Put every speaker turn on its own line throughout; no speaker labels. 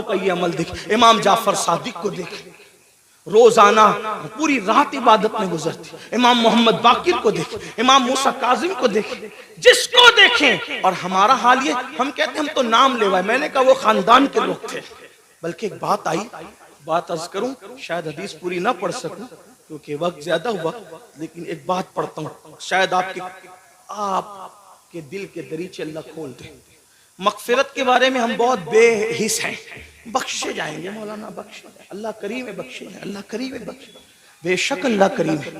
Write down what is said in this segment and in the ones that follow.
का ये अमल देखे। इमाम जाफर सादिक को देखे, रोजाना पूरी रात इबादत में गुजरती। इमाम मोहम्मद बाकिर को देखें, इमाम मूसा काजिम को देखें, जिसको देखें। और हमारा हाल ये, हम कहते हैं हम तो नाम लेवाए। मैंने कहा वो खानदान के लोग थे। बल्कि एक बात आई, बात अर्ज करूं, शायद हदीस पूरी ना पढ़ सकूं क्योंकि वक्त ज्यादा हुआ, लेकिन एक बात पढ़ता हूं, शायद आपके दिल के दरीचे अल्लाह खोल दे। मगफिरत के बारे में हम बहुत बेहिस हैं, बख्शे जाएंगे, मौलाना बख्शे, अल्लाह करीम है, बख्शे, अल्लाह करीम है, बख्शे, बेशक अल्लाह करीम है।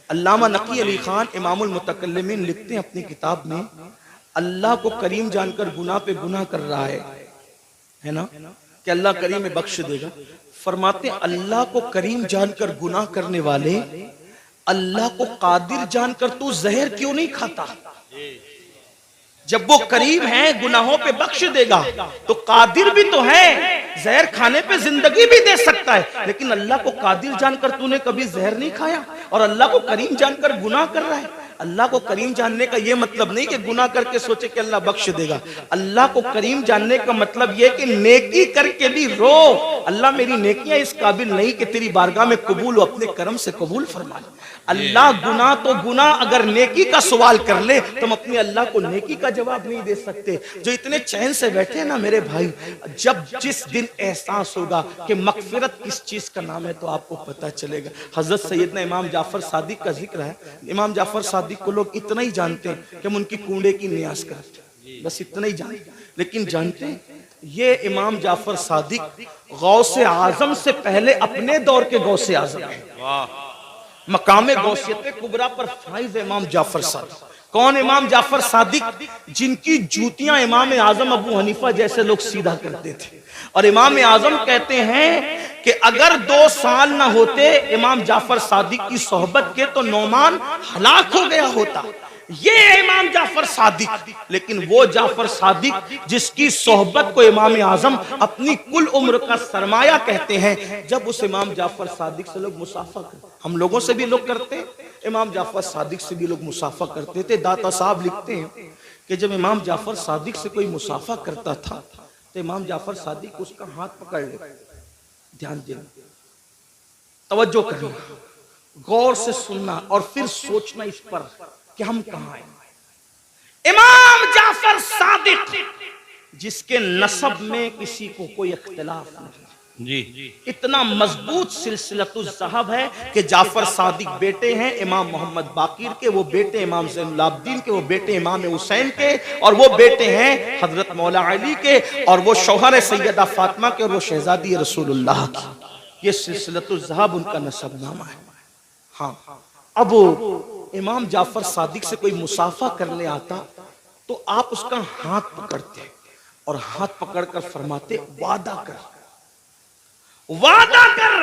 अल्लामा नकी अली खान इमामुल मुतकल्लिमीन लिखते हैं अपनी किताब में, अल्लाह को करीम जानकर गुनाह पे गुनाह कर रहा है ना, कि अल्लाह करीम है, बख्श देगा। फरमाते हैं अल्लाह को करीम जानकर गुनाह करने वाले, अल्लाह को कादिर जानकर तू जहर क्यों नहीं खाता? जब वो करीम है, गुनाहों पे बख्श देगा, तो कादिर भी तो है, जहर खाने पे जिंदगी भी दे सकता है। लेकिन अल्लाह को कादिर जानकर तूने कभी जहर नहीं खाया और अल्लाह को करीम जानकर गुनाह कर रहा है। अल्लाह को करीम जानने का यह मतलब नहीं कि गुनाह करके सोचे कि अल्लाह बख्श देगा। अल्लाह को करीम जानने का मतलब यह कि नेकी करके भी रो, अल्लाह मेरी नेकियां इस काबिल नहीं कि तेरी बारगाह में कबूल हो, अपने करम से कबूल फरमा ले। अल्लाह गुनाह तो गुनाह, अगर नेकी का सवाल कर ले तो हम अपने अल्लाह को नेकी का जवाब नहीं दे सकते। जो इतने चैन से बैठे हैं ना मेरे भाई, जब जिस दिन एहसास होगा कि मगफिरत किस चीज का नाम है तो आपको पता चलेगा। हजरत सैयदना इमाम जाफर सादिक का जिक्र है। इमाम जाफर सादिक को लोग इतना ही जानते हैं कि हम उनकी कूड़े की नियाज करते हैं, बस इतना ही जानते हैं। लेकिन जानते हैं ये इमाम जाफर सादिक गौसे आजम से पहले अपने दौर के गौसे आजम है। मकामे गौसियत कुबरा पर फाइज इमाम जाफर सादिक। कौन इमाम जाफर सादिक? जिनकी जूतियां इमाम आजम अबू हनीफा जैसे लोग सीधा करते थे। और इमाम आजम कहते हैं कि अगर 2 साल ना होते इमाम जाफर सादिक की सोहबत के तो नौमान हलाक हो गया होता। ये इमाम जाफर सादिक। लेकिन वो जाफर सादिक जिसकी सोहबत को इमाम आजम अपनी कुल उम्र का सरमाया कहते हैं, जब उस इमाम जाफर सादिक से लोग मुसाफा करते, हम लोगों से भी लोग करते हैं, इमाम जाफर सादिक से भी लोग मुसाफा करते थे। दाता साहब लिखते हैं कि जब इमाम जाफर सादिक से कोई मुसाफा करता था तो इमाम जाफर सादिक उसका हाथ पकड़ ले, ध्यान देना, तवज्जो करना, गौर से सुनना और फिर सोचना इस पर कि हम कहां हैं। इमाम जाफर सादिक जिसके नसब में किसी को कोई इख्तिलाफ नहीं जी, इतना मजबूत सिलसिलतुल ज़हब है कि जाफर सादिक बेटे हैं इमाम मोहम्मद बाकिर के, वो बेटे इमाम ज़ैनुलाब्दीन के, वो बेटे इमाम हुसैन के, और वो बेटे हैं हजरत मौला अली के, और वो शौहर सैयदा फातिमा के, और वो शहजादी रसूलुल्लाह की। ये सिलसिलतुल ज़हब उनका नसबनामा है। हाँ, अब इमाम जाफर सादिक से कोई मुसाफा करने आता तो आप उसका हाथ पकड़ते और हाथ पकड़कर फरमाते वादा कर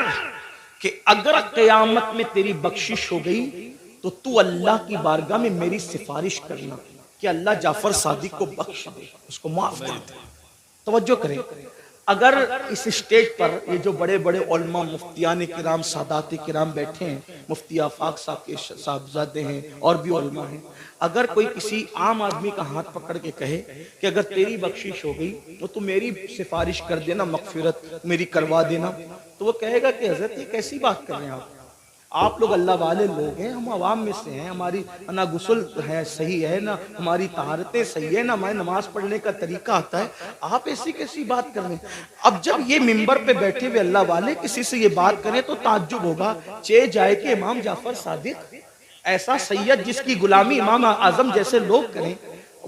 कि अगर क़यामत में तेरी बख्शिश हो गई तो तू अल्लाह की बारगाह में मेरी सिफारिश करना कि अल्लाह जाफर सादिक को बख्श दे, उसको माफ कर दे। तवज्जो करें, अगर इस स्टेज पर ये जो बड़े बड़े उलमा मुफ्तियान किराम सादात किराम बैठे हैं, मुफ्ती आफाक साहब के साहबजादे हैं और भी उलमा हैं, अगर कोई किसी आम आदमी का हाथ पकड़ के कहे कि अगर तेरी बख्शिश हो गई तो तू मेरी सिफारिश कर देना, मगफिरत मेरी करवा देना, तो वो कहेगा कि हजरत ये कैसी बात कर रहे हैं आप लोग अल्लाह वाले लोग हैं, हम अवाम में से हैं, हमारी ना गुस्ल है सही है, ना हमारी तहारतें सही है, ना हमारे नमाज पढ़ने का तरीका आता है, आप ऐसी कैसी बात कर रहे हैं। अब जब ये मिंबर पे बैठे हुए अल्लाह वाले किसी से ये बात करें तो ताज्जुब होगा, चे जाए कि इमाम जाफर सादिक ऐसा सैयद जिसकी गुलामी इमाम आजम जैसे लोग करें,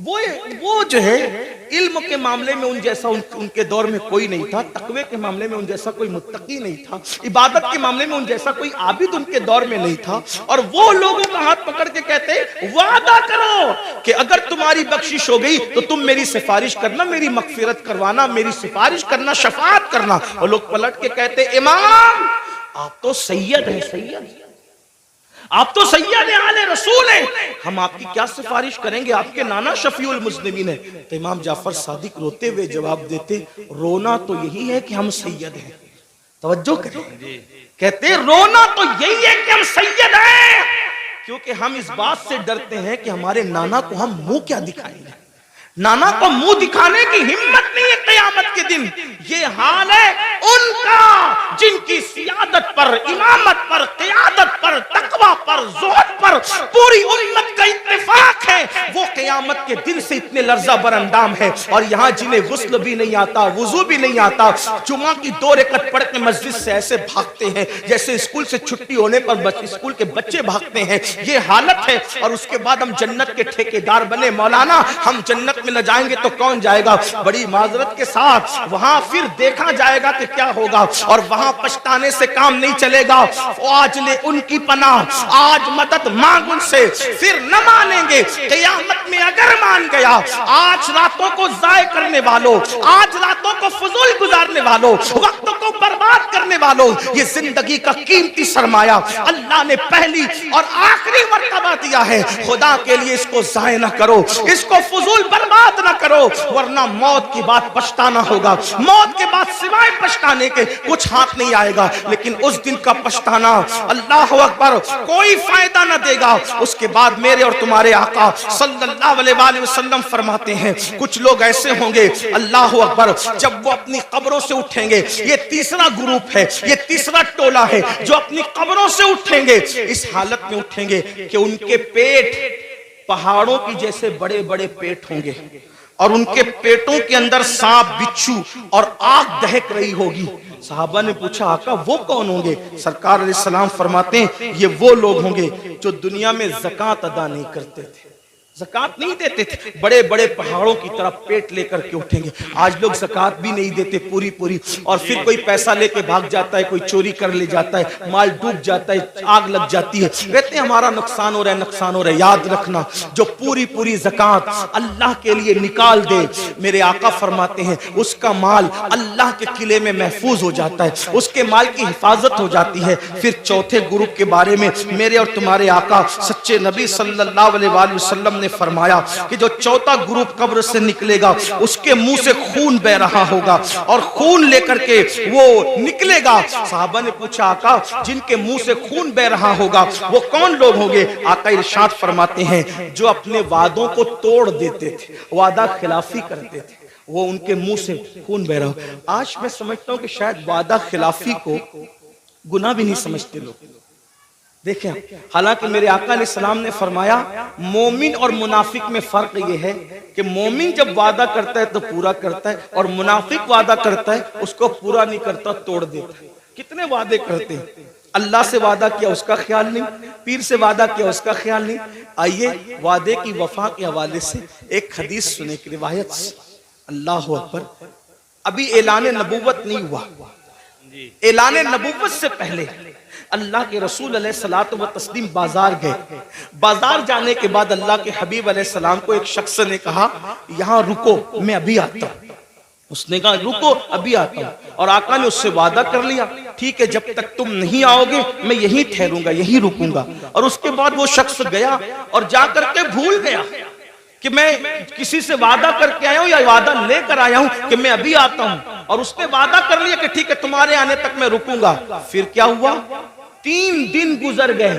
वो जो है इल्म के मामले में उन जैसा उनके दौर में कोई नहीं था, तकवे के मामले में उन जैसा कोई मुत्तकी नहीं था, इबादत के मामले में उन जैसा कोई आबिद उनके दौर में नहीं था, और वो लोगों का हाथ पकड़ के कहते वादा करो कि अगर तुम्हारी बख्शिश हो गई तो तुम मेरी सिफारिश करना, मेरी मगफिरत करवाना, मेरी सिफारिश करना, शफाअत करना। और लोग पलट के कहते इमाम आप तो सैयद हैं, सैयद आप तो सैयद आले रसूल हैं, हम आपकी क्या सिफारिश करेंगे, आपके नाना शफीउल मुस्लिमीन है। तो इमाम जाफर सादिक रोते हुए जवाब देते, रोना तो यही है कि हम सैयद हैं। तवज्जो करें, कहते रोना तो यही है कि हम सैयद हैं, क्योंकि हम इस बात से डरते हैं कि हमारे नाना को हम मुंह क्या दिखाएंगे, नाना को मुंह दिखाने की हिम्मत नहीं है क़यामत के दिन ये हाल है उनका जिनकी सियादत पर, इमामत पर, क़यादत पर, तकवा पर, ज़ुहद पर पूरी उम्मत का इत्तेफाक है, वो क़यामत के दिन से इतने लर्जा बरअंदाम है। और यहाँ जिन्हें गुस्ल भी नहीं आता, वुजू भी नहीं आता, जुमा की 2 रकअत पढ़ के मस्जिद से ऐसे भागते हैं जैसे स्कूल से छुट्टी होने पर स्कूल के बच्चे भागते हैं, ये हालत है। और उसके बाद हम जन्नत के ठेकेदार बने, मौलाना हम जन्नत में न जाएंगे तो कौन जाएगा? बड़ी माजरत के साथ वहां फिर देखा जाएगा कि क्या होगा, और वहां पछताने से काम नहीं चलेगा। आज ले उनकी पनाह, आज मदद मांग उनसे, फिर न मानेंगे क़यामत में अगर मान गया। आज रातों को जाय करने वालों, आज रातों को फजूल गुजारने वालों, वक्त को बर्बाद करने वालों, ये जिंदगी का कीमती सरमाया अल्लाह ने पहली और आखिरी मर्तबा दिया है। खुदा के लिए इसको जाय ना करो, इसको फजूल बर्बाद ना करो, वरना मौत की बात पछताना होगा। मौत के बाद सिवाय पछताने के कुछ हाथ नहीं आएगा। लेकिन उस दिन का पछताना, अल्लाह अकबर, कोई फायदा ना देगा। उसके बाद मेरे और तुम्हारे आका सल्लल्लाहु अलैहि वसल्लम फरमाते हैं कुछ लोग ऐसे होंगे, अल्लाह अकबर, जब वो अपनी कब्रों से उठेंगे, ये तीसरा ग्रुप है, ये तीसरा टोला है जो अपनी कब्रों से उठेंगे, इस हालत में उठेंगे कि उनके पेट पहाड़ों की जैसे बड़े बड़े पेट होंगे, और उनके पेटों के अंदर सांप, बिच्छू और आग दहक रही होगी। साहबा ने पूछा, आका वो कौन होंगे? सरकार अलैहिस्सलाम फरमाते हैं ये वो लोग होंगे जो दुनिया में ज़कात अदा नहीं करते थे, ज़कात नहीं देते थे, बड़े बड़े पहाड़ों की तरफ पेट लेकर के उठेंगे। आज लोग ज़कात भी नहीं देते पूरी पूरी, और फिर कोई पैसा लेके भाग जाता है, कोई चोरी कर ले जाता है, माल डूब जाता है, आग लग जाती है, कहते हैं हमारा नुकसान हो रहा है, नुकसान हो रहा है। याद रखना, जो पूरी पूरी ज़कात अल्लाह के लिए निकाल दे, मेरे आका फरमाते हैं उसका माल अल्लाह के किले में महफूज हो जाता है, उसके माल की हिफाजत हो जाती है। फिर चौथे ग्रुप के बारे में मेरे और तुम्हारे आका सच्चे नबी सल्लल्लाहु अलैहि वसल्लम ने फरमाया कि जो चौथा ग्रुप कब्र से निकलेगा उसके मुंह से खून बह रहा होगा, और खून लेकर के वो निकलेगा। साहबा ने पूछा, आका जिनके मुंह से खून बह रहा होगा वो कौन लोग होंगे? आका इरशाद फरमाते हैं जो अपने वादों को तोड़ देते थे, वादा खिलाफी करते थे, वो उनके मुंह से खून बह रहा हो। आज मैं समझता हूं कि शायद वादा खिलाफी को गुनाह भी नहीं समझते लोग। देखें, हालांकि मेरे आका ने सलाम ने फरमाया मोमिन और मुनाफिक में फर्क ये है कि मोमिन जब वादा करता है तो पूरा करता है, और मुनाफिक वादा करता है उसको पूरा नहीं करता, तोड़ देता है। कितने वादे करते हैं, अल्लाह से वादा किया उसका ख्याल नहीं, पीर से वादा किया उसका ख्याल नहीं। आइए वादे की वफा के हवाले से एक हदीस सुने की रिवायत से। अल्लाह अकबर, अभी ऐलान नबूवत नहीं हुआ, ऐलान नबूवत से पहले अल्लाह के रसूल अलैहिस्सलातु व तस्लीम बाजार गए। बाजार जाने के बाद अल्लाह के हबीब अलैहिस्सलाम को एक शख्स ने कहा, यहाँ रुको, मैं अभी आता हूँ। उसने कहा रुको, अभी आता हूँ, और आका ने उससे वादा कर लिया, ठीक है जब तक तुम नहीं आओगे मैं यहीं ठहरूंगा, यहीं रुकूंगा। और उसके बाद वो शख्स गया और जा करके भूल गया कि मैं किसी से वादा करके आया हूं या वादा लेकर आया हूं कि मैं अभी आता हूं, और उसने वादा कर लिया कि ठीक है तुम्हारे आने तक मैं रुकूंगा। फिर क्या हुआ, 3 दिन गुजर गए।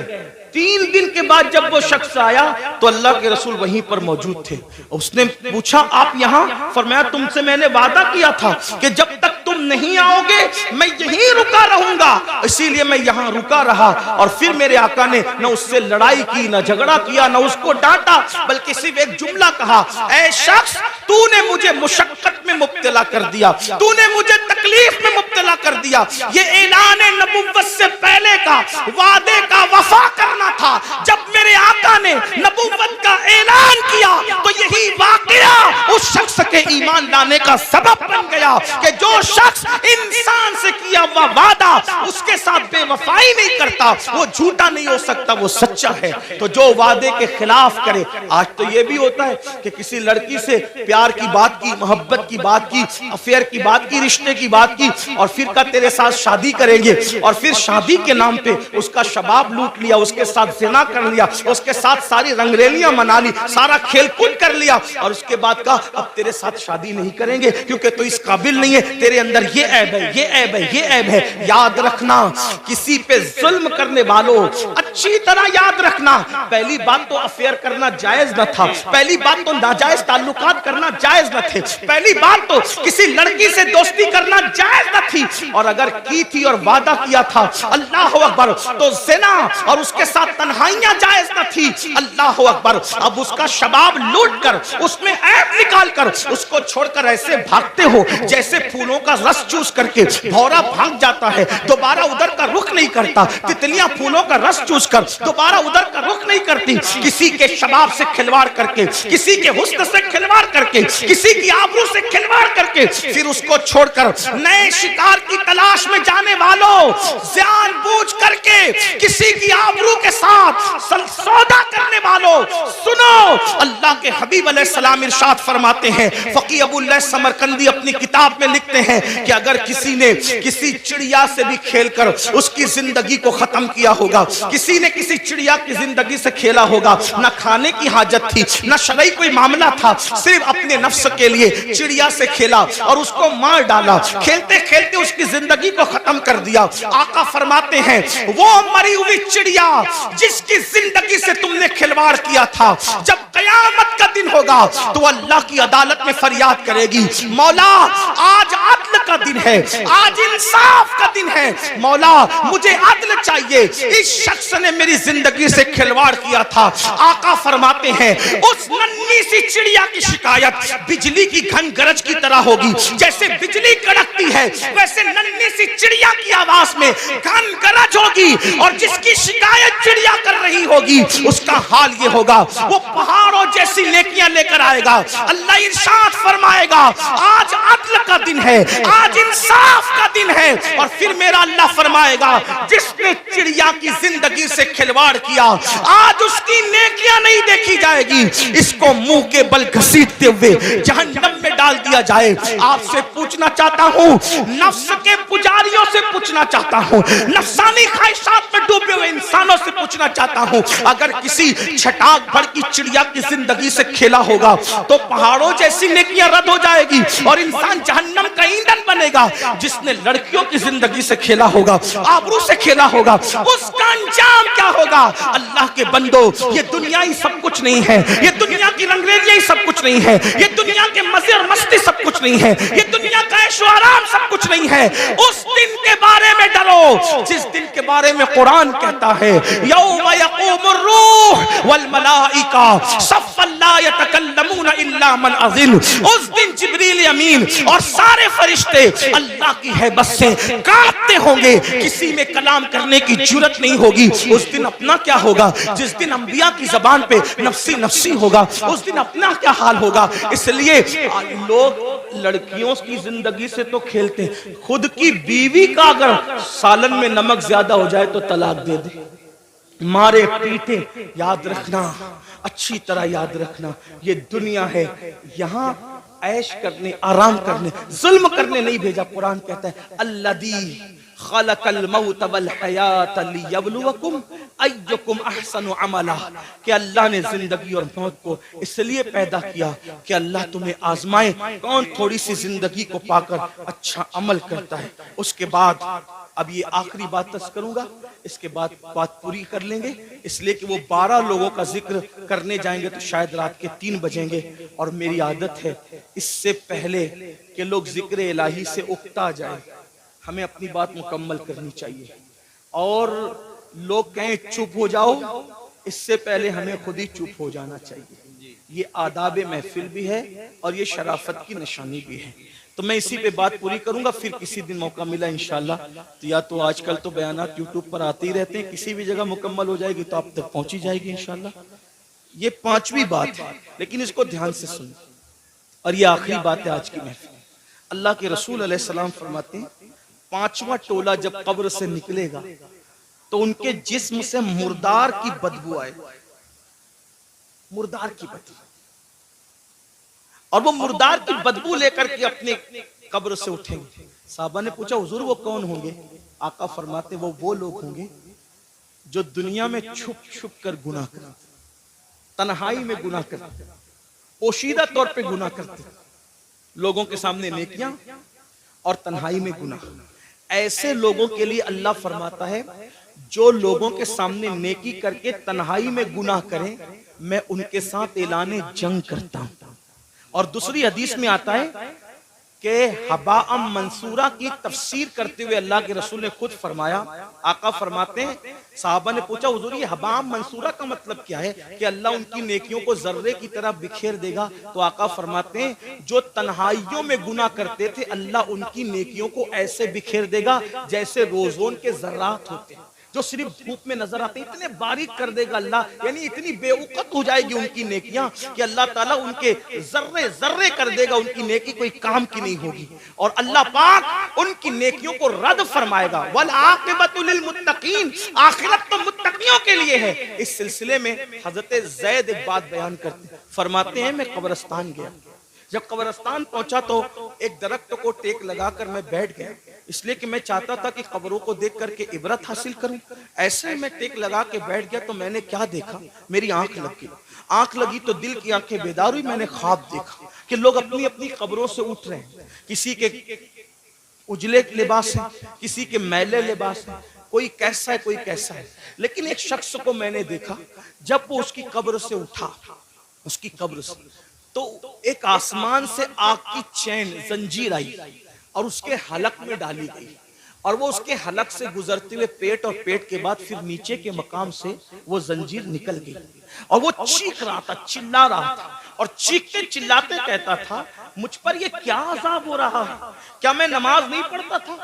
3 दिन के बाद जब वो शख्स आया तो अल्लाह के रसूल वहीं पर मौजूद थे। उसने पूछा, आप यहाँ? फरमाया, तुमसे मैंने वादा किया था कि जब तक तुम नहीं आओगे मैं यहीं रुका रहूंगा, इसीलिए मैं यहाँ रुका रहा। और फिर मेरे आका ने न उससे लड़ाई की, न झगड़ा किया, न उसको डांटा, बल्कि सिर्फ एक जुमला कहा, ऐ शख्स तूने मुझे मुशक्कत में मुब्तला कर दिया, तूने मुझे तकलीफ में मुब्तला कर दिया। ये ऐलान नबुव्वत से पहले का वादे का वफा करना था। जब मेरे आका ने नबुव्वत का ऐलान किया तो यही वाकया उस शख्स के ईमान लाने का सबब बन गया कि जो शख्स इंसान से किया हुआ वादा उसके साथ बेवफाई नहीं करता, वो झूठा नहीं हो सकता, वो सच्चा है। तो जो वादे के खिलाफ करे, आज तो ये भी होता है कि किसी लड़की से प्यार की बात की, मोहब्बत की बात की, अफेयर की बात की, रिश्ते की बात की, और फिर का तेरे साथ शादी करेंगे, और फिर शादी के नाम पे उसका शबाब लूट लिया, उसके साथ ज़िना कर लिया, लिया, उसके साथ सारी रंगरेलियां मना ली, सारा खेल कूद कर लिया, और उसके बाद कहा अब तेरे साथ शादी नहीं करेंगे क्योंकि तू इस काबिल नहीं है, तेरे अंदर ये ऐब है, ये ऐब है, ये ऐब है। याद रखना, किसी पे जुल्म करने वालों, अच्छी तरह याद रखना, पहली बात तो अफेयर करना जायज न था, पहली बात तो नाजायज ताल्लुकात करना जायज न थे, पहली बात तो किसी लड़की से दोस्ती करना जायज न थी, और अगर की थी और वादा किया था अल्लाह अकबर तो ज़िना और उसके साथ तन्हाइयां जायज न थी। अल्लाह अकबर, अब उसका शबाब लूट कर उसमें ऐब निकाल कर उसको छोड़कर ऐसे भागते हो जैसे फूलों का रस चूस करके भौरा भाग जाता है, दोबारा उधर का रुख नहीं करता। तितलियां फूलों का रस चूस कर दोबारा उधर का रुख नहीं करती। किसी के शबाब से खिलवाड़ करके, किसी के हुस्न से खिलवाड़ करके, किसी की आबरू से खिलवाड़ करके फिर उसको छोड़कर नए शिकार की तलाश में जाने वालों, जानबूझ करके किसी की आबरू के साथ सौदा करने वालों, सुनो, अल्लाह के हबीब अलैहिस्सलाम इरशाद फरमाते हैं, फकी अबुल्लाह समरकंदी अपनी किताब में लिखते हैं कि अगर किसी ने किसी चिड़िया से भी खेलकर उसकी जिंदगी को खत्म किया होगा, किसी ने किसी चिड़िया की जिंदगी से खेला होगा, ना खाने की हाजत थी, ना शरई कोई मामला था, सिर्फ अपने नफ्स के लिए चिड़िया से खेला और उसको मार डाला, खेलते खेलते उसकी जिंदगी को खत्म कर दिया। आका फरमाते हैं वो मरी हुई चिड़िया जिसकी जिंदगी से तुमने खिलवाड़ किया था, जब कयामत का दिन होगा तो अल्लाह की अदालत में फरियाद करेगी, मौला आज अदल का दिन है, आज इंसाफ का दिन है, मौला मुझे अदल चाहिए, इस शख्स ने मेरी जिंदगी से खिलवाड़ किया था। आका फरमाते हैं उस नन्ही सी चिड़िया की शिकायत बिजली की घन गरज की तरह होगी, जैसे बिजली कड़कती है वैसे नन्ही सी चिड़िया की आवाज में घन गरज होगी, और जिसकी शिकायत चिड़िया कर रही होगी उसका हाल ये होगा, वो पहाड़ों जैसी नेकियां लेकर आएगा। अल्लाह इरशाद फरमाएगा आज अदल का दिन है, आज इंसाफ का दिन है, और फिर मेरा अल्लाह फरमाएगा जिसने चिड़िया की जिंदगी से खिलवाड़ किया आज उसकी नेकियां नहीं देखी जाएगी, इसको मुंह के बल घसीटते हुए जहन्नम में डाल दिया जाए। आपसे पूछना चाहता हूं, नफ्स के पुजारियों से पूछना चाहता हूं, नफ्सानी ख्वाहिशात में डूबे हुए इंसानों से पूछना चाहता हूं, अगर किसी छटाक भर की चिड़िया की जिंदगी से खेला होगा तो पहाड़ों जैसी नेकियां रद्द हो जाएगी और इंसान जहन्नम का ईंधन बनेगा। जिसने लड़कियों की जिंदगी से खेला होगा, आबरू से खेला होगा, उसका अंजाम क्या होगा? अल्लाह के बंदो, ये दुनिया ही सब कुछ नहीं है, ये दुनिया की रंगरेलियां ही सब कुछ नहीं है, ये दुनिया के मजे और मस्ती सब कुछ नहीं है, ये दुनिया का ऐशो आराम सब कुछ नहीं है। उस दिन के बारे में डरो जिस दिन के बारे में कुरान कहता है यौम यक़ूमुर रूह वल मलाइका सफ़्फ़न ला यतकल्लमूना इल्ला मन अज़िन। उस दिन जिब्रील अमीन और सारे फरिश्ते अल्लाह की हैबत से कांपते होंगे, किसी में कलाम करने की जुर्रत नहीं होगी। उस दिन अपना क्या होगा? जिस दिन अंबिया की जबान पे नफ्सी नफ्सी होगा, उस दिन अपना क्या हाल होगा? इसलिए लोग लड़कियों की जिंदगी से तो खेलते हैं, खुद की बीवी का अगर सालन में नमक ज्यादा हो जाए तो तलाक दे दे, मारे पीटे। याद रखना, अच्छी तरह याद रखना, ये दुनिया है, यहाँ ऐश करने, आराम करने, जुल्म करने नहीं भेजा। कुरान कहता है अल्लज़ी खलक़ल मौत वल हयात लियब्लुवकुम अय्युकुम अहसनु अमला, कि अल्लाह ने जिंदगी और मौत को इसलिए पैदा किया कि अल्लाह तुम्हें आजमाए कौन थोड़ी सी जिंदगी को पाकर अच्छा अमल करता है। उसके बाद अब ये आखिरी बात तक करूंगा, इसके बाद बात पूरी कर लेंगे, इसलिए कि वो 12 लोगों का जिक्र करने जाएंगे तो शायद रात के 3 बजेंगे, और मेरी आदत है इससे पहले कि लोग जिक्र इलाही से उकता जाए, हमें अपनी बात मुकम्मल करनी चाहिए। और लोग कहें चुप हो जाओ, इससे पहले हमें खुद ही चुप हो जाना चाहिए। ये आदाब महफिल भी है और ये शराफत की निशानी भी है। तो मैं इसी पे बात पूरी करूंगा, फिर किसी दिन मौका मिला इंशाल्लाह तो, या तो आजकल तो बयानात यूट्यूब पर आते ही रहते हैं, किसी भी जगह मुकम्मल हो जाएगी तो आप तक पहुंची जाएगी इंशाल्लाह। ये 5वीं बात है, लेकिन इसको ध्यान से सुन, और ये आखिरी बात है आज की महफिल। अल्लाह के रसूल अलैहिस्सलाम फरमाते हैं 5वां टोला जब कब्र से निकलेगा तो उनके जिस्म से मुर्दार की बदबू आए, मुर्दार की बदबू, और वो मुर्दार की बदबू लेकर के अपने कब्र से उठेंगे। साहबा ने पूछा हुजूर वो कौन होंगे? आका फरमाते वो लोग होंगे जो दुनिया में छुप छुप कर गुनाह करते, तन्हाई में गुनाह करते, पोशीदा तौर पे गुनाह करते, लोगों के सामने नेकियां और तन्हाई में गुनाह। ऐसे लोगों के लिए अल्लाह फरमाता है जो लोगों के सामने नेकी करके तन्हाई में गुनाह करें, मैं उनके साथ ऐलाने जंग करता हूं। और दूसरी हदीस में आता है कि हबाअम मंसूरा की तफसीर करते हुए अल्लाह के रसूल ने खुद फरमाया, आका फरमाते हैं, साहबा ने पूछा हुजूर ये हबाअम मंसूरा का मतलब क्या है कि अल्लाह उनकी नेकियों को जर्रे की तरह बिखेर देगा। तो आका फरमाते हैं जो तन्हाइयों में गुनाह करते थे अल्लाह उनकी नेकियों को ऐसे बिखेर देगा जैसे रोजोन के जर्रात होते हैं जो सिर्फ धूप में नजर आते हैं, इतने बारीक कर देगा अल्लाह, यानी इतनी बेवकूफ हो जाएगी उनकी नेकियां कि अल्लाह ताला उनके जर्रे जर्रे कर देगा, उनकी नेकी कोई काम की नहीं होगी। और अल्लाह पाक उनकी नेकियों को रद्द फरमाएगा। वल आक़िबतु लिल मुत्तकीन, आखिरत तो मुत्तकियों के लिए है। इस सिलसिले में हजरत ज़ैद एक बात बयान करते, फरमाते हैं मैं कब्रिस्तान गया, जब कब्रिस्तान पहुंचा तो एक दरख्त को टेक लगाकर मैं बैठ गया, इसलिए कि मैं चाहता था कि कब्रों को देख करके इबरत हासिल करूं। ऐसे मैं टेक लगा के बैठ गया तो मैंने क्या देखा, मेरी आंख लगी तो दिल की आंखें बेदार हुई। मैंने ख्वाब देखा कि लोग अपनी अपनी कब्रों से उठ रहे हैं, किसी के उजले लिबास है, किसी के मैले लिबास है, कोई कैसा है कोई कैसा है। लेकिन एक शख्स को मैंने देखा जब वो उसकी कब्र से उठा, उसकी कब्र से, तो एक आसमान से आग की चैन जंजीर आई और उसके हलक में डाली गई और वो उसके हलक से गुजरते हुए पेट और पेट के बाद फिर नीचे के मकाम से वो जंजीर निकल गई और वो चीख रहा था, चिल्ला रहा था और चीखते चिल्लाते कहता था मुझ पर ये क्या अजाब हो रहा है, क्या मैं नमाज नहीं पढ़ता था,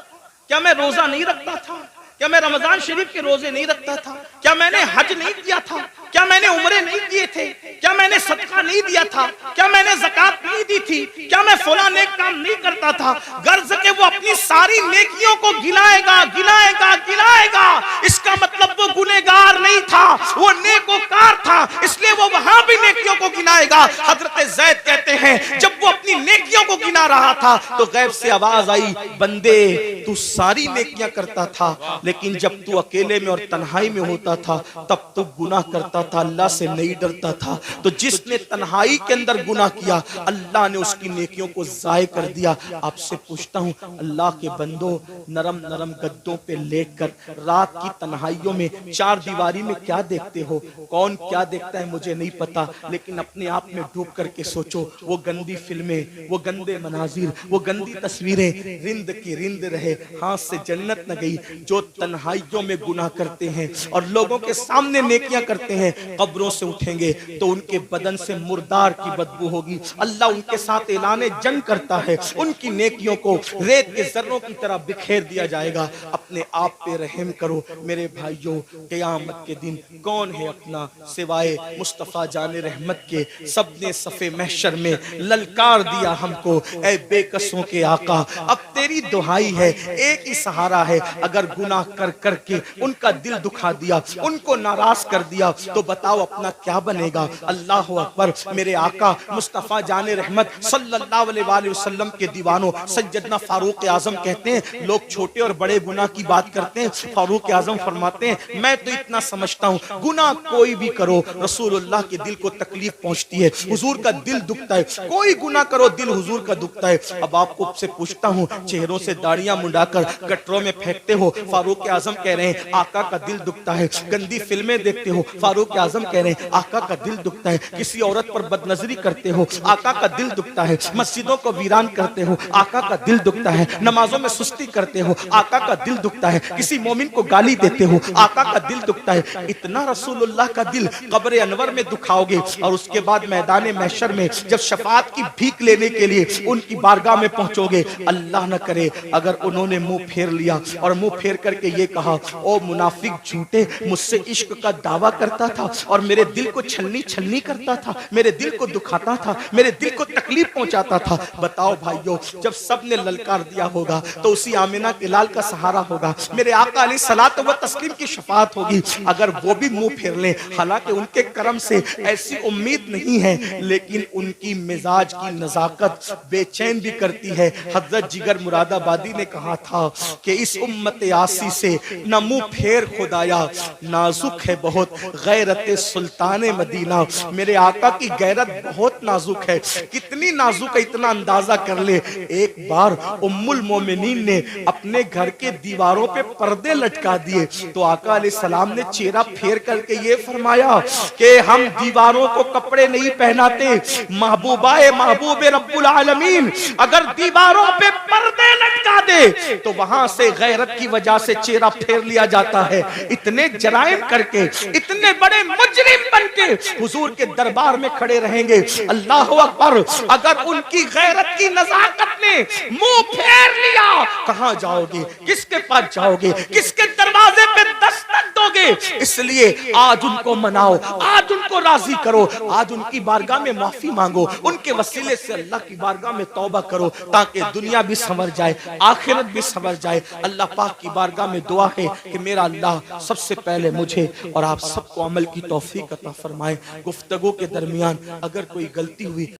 क्या मैं रोजा नहीं रखता था, क्या मैं रमजान शरीफ के रोजे नहीं रखता था, क्या मैंने हज नहीं किया था, क्या मैंने उम्रे नहीं किए थे, क्या मैंने सदका नहीं दिया था, क्या मैंने ज़कात नहीं दी थी, क्या मैं फलां नेक काम नहीं करता था। गर्ज के वो अपनी सारी नेकियों को गिनाएगा गिनाएगा गिनाएगा, इसका मतलब वो गुनहगार नहीं था, वो नेकोकार था, इसलिए वो वहां भी नेकियों को गिनाएगा। हजरत ज़ैद कहते हैं जब वो अपनी नेकियों को गिना रहा था तो गैब से आवाज आई, बंदे तू सारी नेकियां करता था लेकिन जब तू अकेले में और तन्हाई में होता था तब तू गुनाह करता था, अल्लाह से नहीं डरता था। तो जिसने तन्हाई के अंदर गुनाह किया अल्लाह ने उसकी नेकियों को ज़ाय कर दिया। आपसे पूछता हूँ अल्लाह के बंदो, नरम नरम गद्दों पे लेटकर रात की तन्हाइयों में चार दीवारी में क्या देखते हो? कौन क्या देखता है मुझे नहीं पता, लेकिन अपने आप में डूब करके सोचो, वो गंदी फिल्में, वो गंदे मनाजिर, वो गंदी तस्वीरें रिंद की रिंद रहे, हाथ से जन्नत न गई। जो तन्हाइयों में गुनाह करते हैं और लोगों के सामने नेकियां करते हैं, कब्रों से उठेंगे तो उनके बदन से मुर्दार की बदबू होगी। अल्लाह उनके साथ ऐलाने जंग करता है, उनकी नेकियों को रेत के जर्रों की तरह बिखेर दिया जाएगा। अपने आप पे रहम करो मेरे भाइयों, क़यामत के दिन कौन है अपना सिवाय मुस्तफ़ा जाने रहमत के। सबने सफ़े महशर में ललकार दिया हमको, ऐ बेकसों के आका अब तेरी दुहाई है, एक ही सहारा है। अगर गुनाह कर करके उनका दिल दुखा दिया, उनको नाराज कर दिया तो बताओ अपना क्या बनेगा। अल्लाह अकबर। मेरे आका मुस्तफ़ा जाने रहमत सल्लल्लाहु अलैहि वसल्लम के दीवानों सैयदना फारूक आजम कहते हैं, लोग छोटे और बड़े गुनाह की बात करते हैं, फारूक आजम फरमाते हैं मैं तो इतना समझता हूँ गुनाह कोई भी करो रसूलुल्लाह के दिल को तकलीफ पहुंचती है, हुजूर का दिल दुखता है, कोई गुनाह करो दिल हुजूर का दुखता है। अब आपको से पूछता हूँ, चेहरों से दाढ़ियां मुंडाकर गटरों में फेंकते हो, फारूक आजम कह रहे हैं आका का दिल दुखता है। गंदी फिल्में देखते हो, फारूक आजम कह रहे हैं आका का दिल दुखता है। किसी औरत पर बदनजरी करते हो, आका का दिल दुखता है। मस्जिदों को वीरान करते हो, आका का दिल दुखता है। नमाजों में सुस्ती करते हो, आका का दिल दुखता है। किसी मोमिन को गाली देते हो, आका का दिल दुखता है। इतना रसूलुल्लाह का दिल कब्र अनवर में दुखाओगे और उसके बाद मैदान महशर में जब शफाअत की भीख लेने के लिए उनकी बारगाह में पहुंचोगे, अल्लाह न करे अगर उन्होंने मुंह फेर लिया और मुंह फेर करके ये कहा, ओ मुनाफिक झूठे, मुझसे इश्क का दावा करता था और मेरे दिल को छलनी छलनी करता था, मेरे दिल को दुखाता था, मेरे दिल को तकलीफ पहुंचाता था। बताओ भाइयों, जब सब ने ललकार दिया होगा तो उसी आमिर आमिना के लाल का सहारा होगा, मेरे आका अलैहिस्सलात व तस्लीम की शफाअत होगी। अगर वो भी मुंह फेर लें, हालांकि उनके करम से ऐसी उम्मीद नहीं है, लेकिन उनकी मिजाज की नजाकत बेचैन भी करती है। हजरत जिगर मुरादाबादी ने कहा था कि इस उम्मत यासी से न मुंह फेर खुदाया, नाजुक है बहुत गैरत सुल्तान मदीना। मेरे आका की गैरत बहुत नाजुक है। कितनी नाजुक है इतना अंदाजा कर ले। एक बार उम्मुल मोमिनीन ने अपने घर के दीवारों पे पर्दे लटका दिए तो आका अलैहिस्सलाम ने चेहरा फेर करके ये फरमाया कि हम दीवारों को कपड़े नहीं पहनाते, महबूबाए महबूबे रब्बुल आलमीन अगर दीवारों पे पर्दे लटका दे तो वहां से गैरत की वजह से चेहरा फेर लिया जाता है। इतने जराइम करके, इतने बड़े मुजरिम बनके हुजूर के दरबार में खड़े रहेंगे, अल्लाह अकबर। अगर उनकी गैरत की नजाकत ने मुंह फेर लिया, कहां जाओगे, किसके पास जाओगे, किसके दरवाजे पे दस्तक दोगे? इसलिए आज उनको मनाओ, आज उनको राजी करो, आज उनकी बारगाह में माफी मांगो, उनके वसीले से अल्लाह की बारगाह में तौबा करो, ताकि दुनिया भी संवर जाए, आखिरत भी संवर जाए। अल्लाह पाक की बारगाह में दुआ है कि मेरा अल्लाह सबसे पहले मुझे और आप सबको अमल की तौफीक अता फरमाए। गुफ्तगू के दरमियान अगर कोई गलती हुई